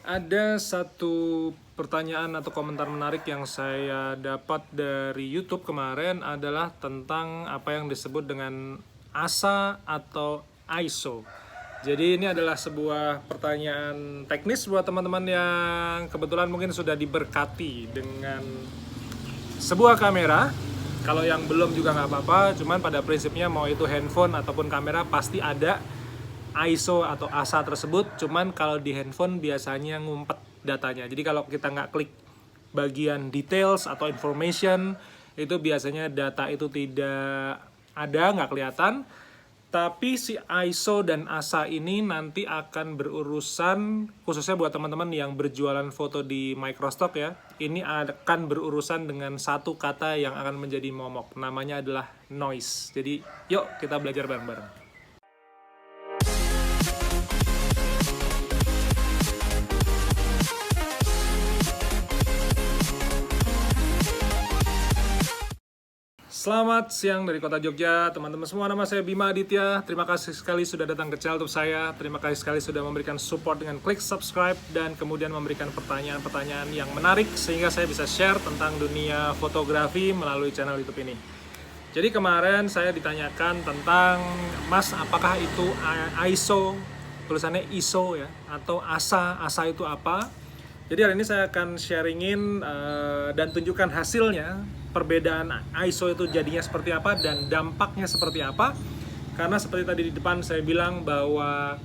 Ada satu pertanyaan atau komentar menarik yang saya dapat dari YouTube kemarin adalah tentang apa yang disebut dengan ASA atau ISO. Jadi ini adalah sebuah pertanyaan teknis buat teman-teman yang kebetulan mungkin sudah diberkati dengan sebuah kamera. Kalau yang belum juga nggak apa-apa, cuman pada prinsipnya mau itu handphone ataupun kamera pasti ada ISO atau ASA tersebut. Cuman kalau di handphone biasanya ngumpet datanya. Jadi kalau kita nggak klik bagian details atau information, itu biasanya data itu tidak ada, nggak kelihatan. Tapi si ISO dan ASA ini nanti akan berurusan, khususnya buat teman-teman yang berjualan foto di microstock ya, ini akan berurusan dengan satu kata yang akan menjadi momok, namanya adalah noise. Jadi yuk kita belajar bareng-bareng. Selamat siang dari kota Jogja, teman-teman semua. Nama saya Bima Aditya. Terima kasih sekali sudah datang ke channel YouTube saya. Terima kasih sekali sudah memberikan support dengan klik subscribe dan kemudian memberikan pertanyaan-pertanyaan yang menarik sehingga saya bisa share tentang dunia fotografi melalui channel YouTube ini. Jadi kemarin saya ditanyakan tentang, Mas, apakah itu ISO, tulisannya ISO ya, atau ASA? ASA itu apa? Jadi hari ini saya akan sharingin dan tunjukkan hasilnya, perbedaan ISO itu jadinya seperti apa dan dampaknya seperti apa. Karena seperti tadi di depan saya bilang bahwa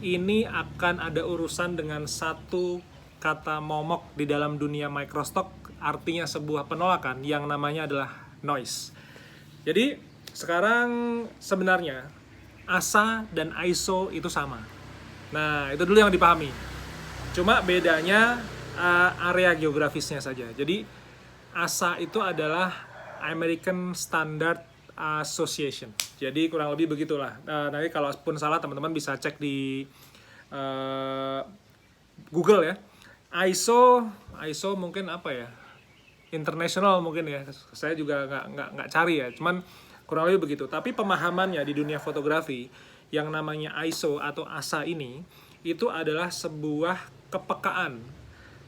ini akan ada urusan dengan satu kata momok di dalam dunia microstock, artinya sebuah penolakan yang namanya adalah noise. Jadi sekarang sebenarnya ASA dan ISO itu sama. Nah, itu dulu yang dipahami. Cuma bedanya area geografisnya saja. Jadi ASA itu adalah American Standard Association. Jadi kurang lebih begitulah. Nanti kalaupun salah teman-teman bisa cek di Google ya. ISO mungkin apa ya? International mungkin ya. Saya juga nggak cari ya. Cuman kurang lebih begitu. Tapi pemahamannya di dunia fotografi yang namanya ISO atau ASA ini itu adalah sebuah kepekaan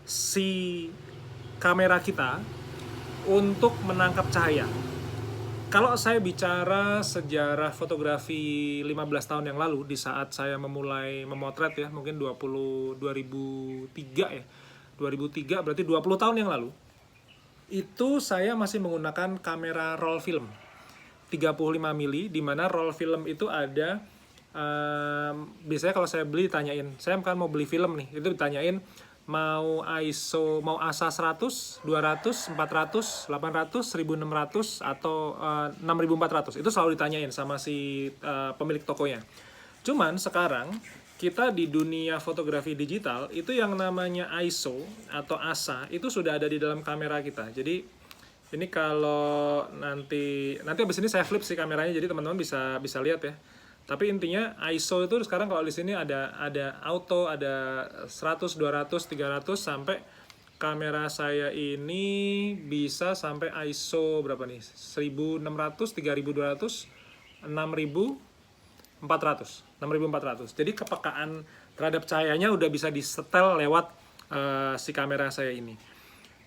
si kamera kita untuk menangkap cahaya. Kalau saya bicara sejarah fotografi 15 tahun yang lalu, di saat saya memulai memotret ya, mungkin 2003 ya. 2003 berarti 20 tahun yang lalu. Itu saya masih menggunakan kamera roll film 35 mili, di mana roll film itu ada biasanya kalau saya beli ditanyain, saya kan mau beli film nih, itu ditanyain mau ISO, mau ASA 100, 200, 400, 800, 1600 atau 6400. Itu selalu ditanyain sama si pemilik tokonya. Cuman sekarang kita di dunia fotografi digital itu yang namanya ISO atau ASA itu sudah ada di dalam kamera kita. Jadi ini kalau nanti abis ini saya flip sih kameranya, jadi teman-teman bisa lihat ya. Tapi intinya ISO itu sekarang kalau di sini ada auto, ada 100, 200, 300 sampai kamera saya ini bisa sampai ISO berapa nih? 1600, 3200, 6400. 6400. Jadi kepekaan terhadap cahayanya udah bisa disetel lewat si kamera saya ini.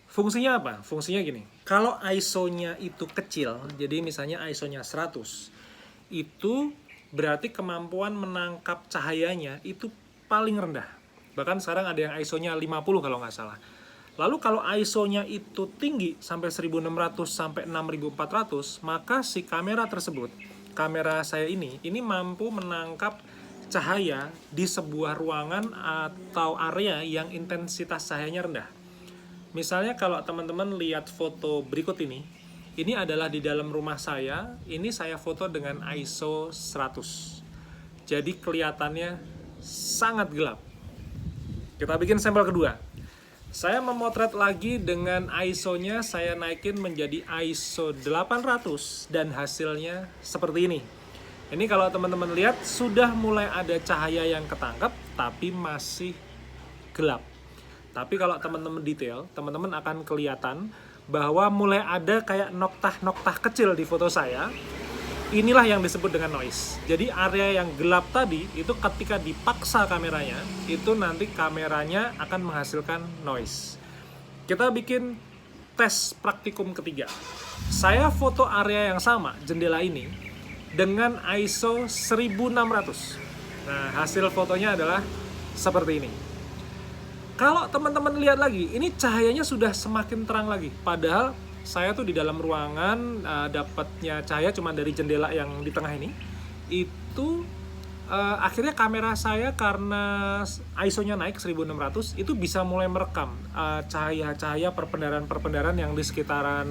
Fungsinya apa? Fungsinya gini. Kalau ISO-nya itu kecil, jadi misalnya ISO-nya 100, itu berarti kemampuan menangkap cahayanya itu paling rendah. Bahkan sekarang ada yang ISO-nya 50 kalau nggak salah. Lalu kalau ISO-nya itu tinggi sampai 1600 sampai 6400, maka si kamera tersebut, kamera saya ini mampu menangkap cahaya di sebuah ruangan atau area yang intensitas cahayanya rendah. Misalnya kalau teman-teman lihat foto berikut ini adalah di dalam rumah saya, ini saya foto dengan ISO 100. Jadi kelihatannya sangat gelap. Kita bikin sampel kedua. Saya memotret lagi dengan ISO-nya, saya naikin menjadi ISO 800 dan hasilnya seperti ini. Ini kalau teman-teman lihat sudah mulai ada cahaya yang ketangkep tapi masih gelap. Tapi kalau teman-teman detail, teman-teman akan kelihatan bahwa mulai ada kayak noktah-noktah kecil di foto saya inilah yang disebut dengan noise. Jadi area yang gelap tadi itu ketika dipaksa kameranya, itu nanti kameranya akan menghasilkan noise. Kita bikin tes praktikum ketiga. Saya foto area yang sama, jendela ini, dengan ISO 1600. Nah, hasil fotonya adalah seperti ini. Kalau teman-teman lihat lagi, ini cahayanya sudah semakin terang lagi. Padahal saya tuh di dalam ruangan dapatnya cahaya cuma dari jendela yang di tengah ini. Itu akhirnya kamera saya karena ISO-nya naik 1600 itu bisa mulai merekam cahaya-cahaya perpendaran-perpendaran yang di sekitaran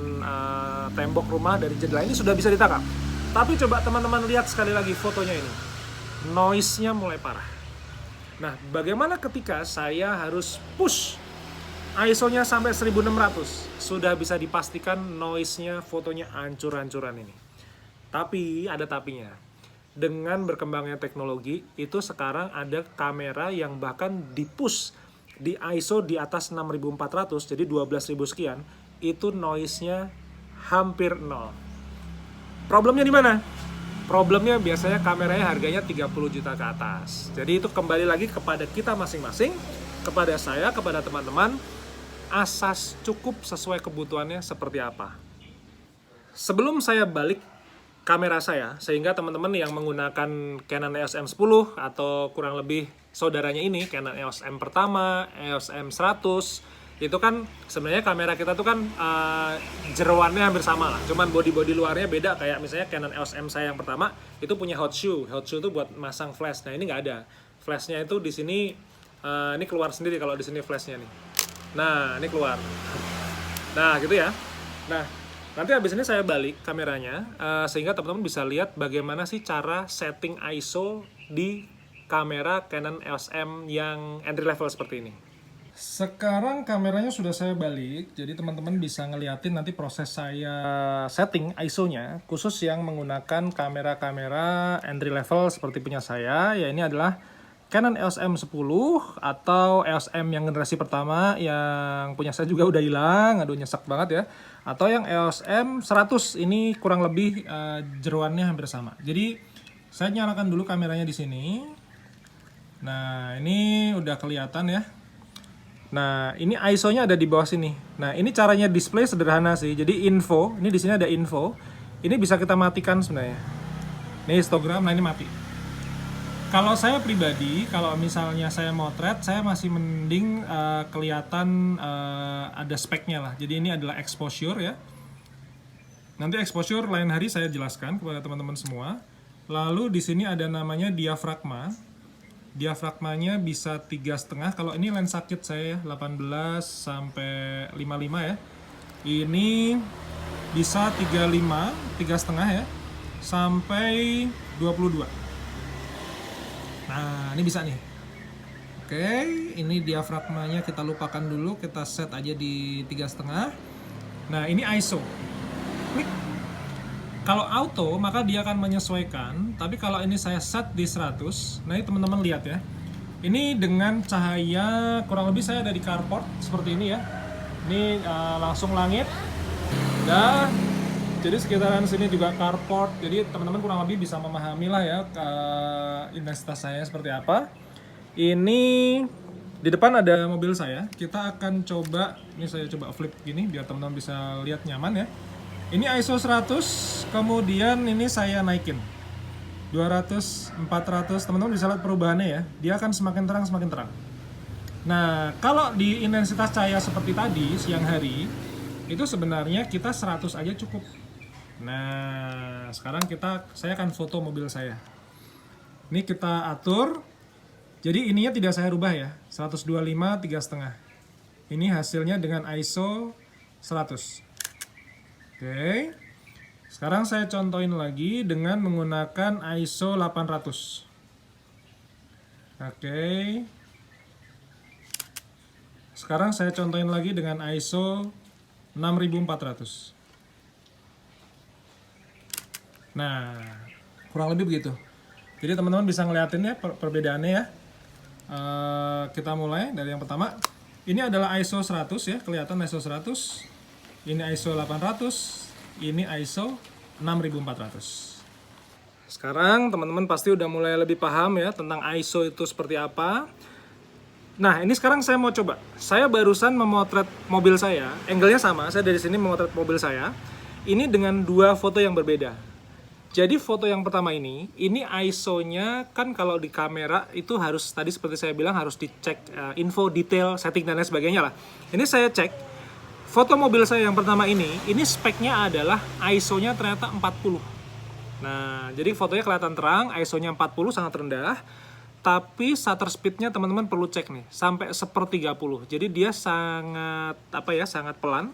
tembok rumah dari jendela ini sudah bisa ditangkap. Tapi coba teman-teman lihat sekali lagi fotonya ini. Noise-nya mulai parah. Nah, bagaimana ketika saya harus push ISO-nya sampai 1600, sudah bisa dipastikan noise-nya, fotonya hancur-hancuran ini. Tapi, ada tapinya. Dengan berkembangnya teknologi, itu sekarang ada kamera yang bahkan di-push di ISO di atas 6400, jadi 12.000 sekian, itu noise-nya hampir nol. Problemnya di mana? Problemnya biasanya kameranya harganya 30 juta ke atas. Jadi itu kembali lagi kepada kita masing-masing, kepada saya, kepada teman-teman, asas cukup sesuai kebutuhannya seperti apa. Sebelum saya balik kamera saya, sehingga teman-teman yang menggunakan Canon EOS M10 atau kurang lebih saudaranya ini, Canon EOS M pertama, EOS M100, itu kan sebenarnya kamera kita tuh kan jeroannya hampir sama lah, cuman body luarnya beda. Kayak misalnya Canon EOS M saya yang pertama itu punya hot shoe itu buat masang flash. Nah ini nggak ada, flashnya itu di sini ini keluar sendiri kalau di sini flashnya nih. Nah, ini keluar. Nah, gitu ya. Nah, nanti habis ini saya balik kameranya sehingga teman-teman bisa lihat bagaimana sih cara setting ISO di kamera Canon EOS M yang entry level seperti ini. Sekarang kameranya sudah saya balik, jadi teman-teman bisa ngeliatin nanti proses saya setting ISO-nya, khusus yang menggunakan kamera-kamera entry level seperti punya saya. Ya, ini adalah Canon EOS M10 atau EOS M yang generasi pertama yang punya saya juga udah hilang, aduh nyesek banget ya. Atau yang EOS M100, ini kurang lebih jeroannya hampir sama. Jadi saya nyalakan dulu kameranya di sini. Nah, ini udah kelihatan ya. Nah, ini ISO-nya ada di bawah sini. Nah, ini caranya display sederhana sih. Jadi info, ini di sini ada info. Ini bisa kita matikan sebenarnya. Ini histogram, nah ini mati. Kalau saya pribadi, kalau misalnya saya motret, saya masih mending kelihatan ada speknya lah. Jadi ini adalah exposure ya. Nanti exposure lain hari saya jelaskan kepada teman-teman semua. Lalu di sini ada namanya diafragma. Diafragmanya bisa 3,5. Kalau ini lensa kit saya 18 sampai 55 ya. Ini bisa 35, 3,5 ya, sampai 22. Nah, ini bisa nih. Oke, ini diafragmanya kita lupakan dulu, kita set aja di 3,5. Nah, ini ISO. Klik. Kalau auto, maka dia akan menyesuaikan. Tapi kalau ini saya set di 100, nah ini teman-teman lihat ya. Ini dengan cahaya, kurang lebih saya ada di carport, seperti ini ya. Ini langsung langit. Udah. Jadi sekitaran sini juga carport, jadi teman-teman kurang lebih bisa memahami lah ya intensitas saya seperti apa. Ini di depan ada mobil saya, kita akan coba, ini saya coba flip gini biar teman-teman bisa lihat nyaman ya. Ini ISO 100, kemudian ini saya naikin 200, 400, teman-teman bisa lihat perubahannya ya, dia akan semakin terang semakin terang. Nah, kalau di intensitas cahaya seperti tadi siang hari, itu sebenarnya kita 100 aja cukup. Nah, sekarang saya akan foto mobil saya. Ini kita atur. Jadi ininya tidak saya rubah ya. 125 3,5. Ini hasilnya dengan ISO 100. Oke. Sekarang saya contohin lagi dengan menggunakan ISO 800. Oke. Sekarang saya contohin lagi dengan ISO 6400. Nah, kurang lebih begitu. Jadi teman-teman bisa ngeliatin ya perbedaannya ya. Kita mulai dari yang pertama. Ini adalah ISO 100 ya, kelihatan ISO 100. Ini ISO 800, ini ISO 6400. Sekarang teman-teman pasti udah mulai lebih paham ya tentang ISO itu seperti apa. Nah, ini sekarang saya mau coba. Saya barusan memotret mobil saya, angle-nya sama, saya dari sini memotret mobil saya. Ini dengan dua foto yang berbeda. Jadi foto yang pertama ini ISO-nya kan kalau di kamera itu harus, tadi seperti saya bilang, harus dicek info, detail, setting, dan lain sebagainya lah. Ini saya cek, foto mobil saya yang pertama ini speknya adalah ISO-nya ternyata 40. Nah, jadi fotonya kelihatan terang, ISO-nya 40, sangat rendah. Tapi shutter speed-nya teman-teman perlu cek nih, sampai 1/30. Jadi dia sangat, sangat pelan.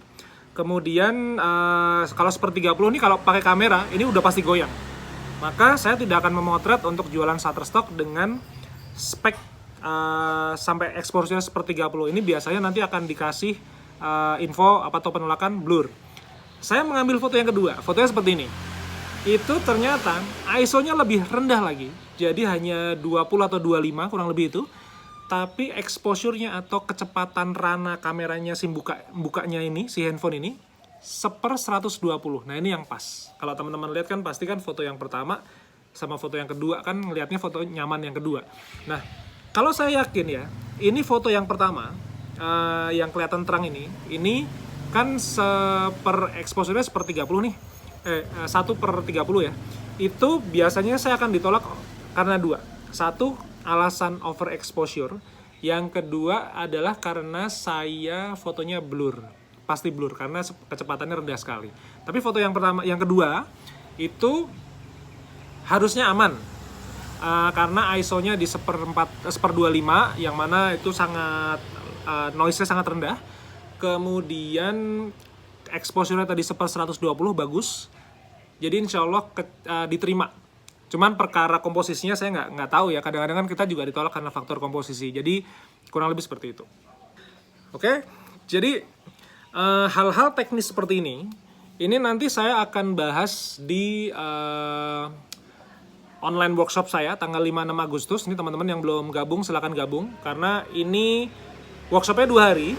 Kemudian kalau 1/30 nih kalau pakai kamera, ini udah pasti goyang. Maka saya tidak akan memotret untuk jualan Shutterstock dengan spek sampai exposure 1/30. Ini biasanya nanti akan dikasih info atau penolakan blur. Saya mengambil foto yang kedua, fotonya seperti ini. Itu ternyata ISO-nya lebih rendah lagi, jadi hanya 20 atau 25 kurang lebih itu. Tapi exposure-nya atau kecepatan rana kameranya bukanya ini, si handphone ini 1/120. Nah, ini yang pas. Kalau teman-teman lihat kan pasti kan foto yang pertama sama foto yang kedua kan ngelihatnya foto nyaman yang kedua. Nah, kalau saya yakin ya, ini foto yang pertama yang kelihatan terang ini kan exposure-nya 1/30 nih. 1/30 ya. Itu biasanya saya akan ditolak karena dua. Satu, alasan overexposure. Yang kedua adalah karena saya fotonya blur. Pasti blur karena kecepatannya rendah sekali. Tapi foto yang kedua itu harusnya aman. Karena ISO-nya di 1/25 yang mana itu sangat noise-nya sangat rendah. Kemudian exposure-nya tadi 1/120 bagus. Jadi insya Allah diterima. Cuman perkara komposisinya saya nggak tahu ya. Kadang-kadang kan kita juga ditolak karena faktor komposisi. Jadi kurang lebih seperti itu. Oke, jadi hal-hal teknis seperti ini nanti saya akan bahas di online workshop saya tanggal 5-6 Agustus. Ini teman-teman yang belum gabung silakan gabung. Karena ini workshopnya 2 hari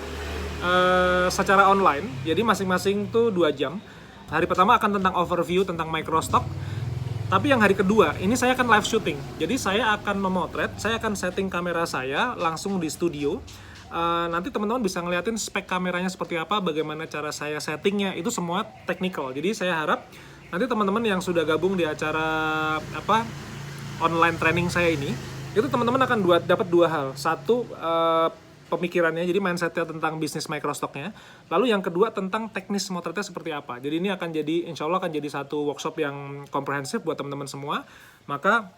secara online. Jadi masing-masing tuh 2 jam. Hari pertama akan tentang overview tentang microstock. Tapi yang hari kedua, ini saya akan live shooting. Jadi saya akan memotret, saya akan setting kamera saya langsung di studio. Nanti teman-teman bisa ngeliatin spek kameranya seperti apa, bagaimana cara saya settingnya, itu semua technical. Jadi saya harap nanti teman-teman yang sudah gabung di acara online training saya ini, itu teman-teman akan dapat 2 hal. Satu, pemikirannya, jadi mindsetnya tentang bisnis microstocknya. Lalu yang kedua tentang teknis motretnya seperti apa. Jadi ini akan jadi, insya Allah akan jadi satu workshop yang komprehensif buat teman-teman semua. Maka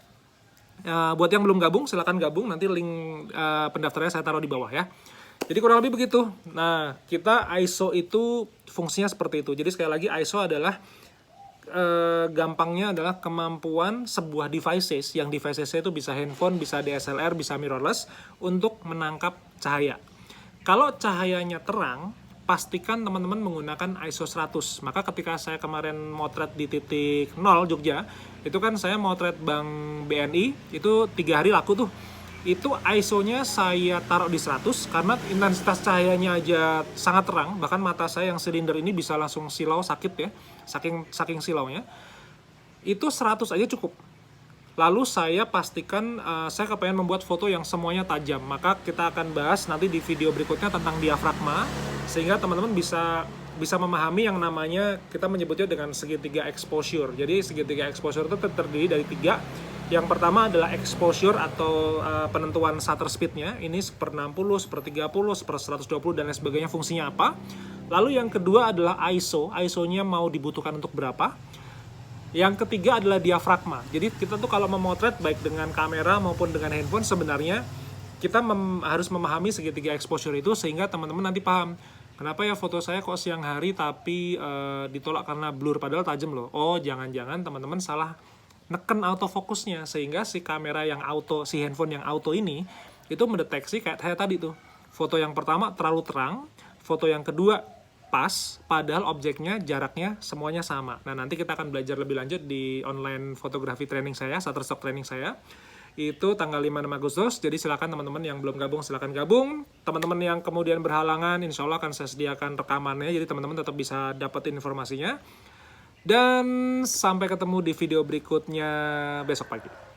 buat yang belum gabung, silakan gabung. Nanti link pendaftarannya saya taruh di bawah ya. Jadi kurang lebih begitu. Nah, kita ISO itu fungsinya seperti itu. Jadi sekali lagi ISO adalah gampangnya adalah kemampuan sebuah devices, yang devices-nya itu bisa handphone, bisa DSLR, bisa mirrorless, untuk menangkap cahaya. Kalau cahayanya terang, pastikan teman-teman menggunakan ISO 100. Maka ketika saya kemarin motret di titik 0 Jogja, itu kan saya motret Bank BNI, itu 3 hari laku tuh. Itu ISO-nya saya taruh di 100 karena intensitas cahayanya aja sangat terang, bahkan mata saya yang silinder ini bisa langsung silau, sakit ya, saking silaunya. Itu 100 aja cukup. Lalu saya pastikan saya kepengen membuat foto yang semuanya tajam. Maka kita akan bahas nanti di video berikutnya tentang diafragma, sehingga teman-teman bisa memahami yang namanya, kita menyebutnya dengan segitiga exposure. Jadi segitiga exposure itu terdiri dari 3. Yang pertama adalah exposure atau penentuan shutter speed-nya. Ini 1/60, 1/30, 1/120 dan lain sebagainya, fungsinya apa. Lalu yang kedua adalah ISO. ISO-nya mau dibutuhkan untuk berapa. Yang ketiga adalah diafragma. Jadi kita tuh kalau memotret baik dengan kamera maupun dengan handphone, sebenarnya kita harus memahami segitiga exposure itu, sehingga teman-teman nanti paham. Kenapa ya foto saya kok siang hari tapi ditolak karena blur, padahal tajam loh. Oh, jangan-jangan teman-teman salah neken autofokusnya, sehingga si kamera yang auto, si handphone yang auto ini itu mendeteksi kayak saya tadi tuh. Foto yang pertama terlalu terang, foto yang kedua pas, padahal objeknya, jaraknya semuanya sama. Nah, nanti kita akan belajar lebih lanjut di online fotografi training saya, Shutterstock training saya. Itu tanggal 5-6 Agustus, jadi silakan teman-teman yang belum gabung, silakan gabung. Teman-teman yang kemudian berhalangan, insya Allah akan saya sediakan rekamannya, jadi teman-teman tetap bisa dapetin informasinya. Dan sampai ketemu di video berikutnya besok pagi.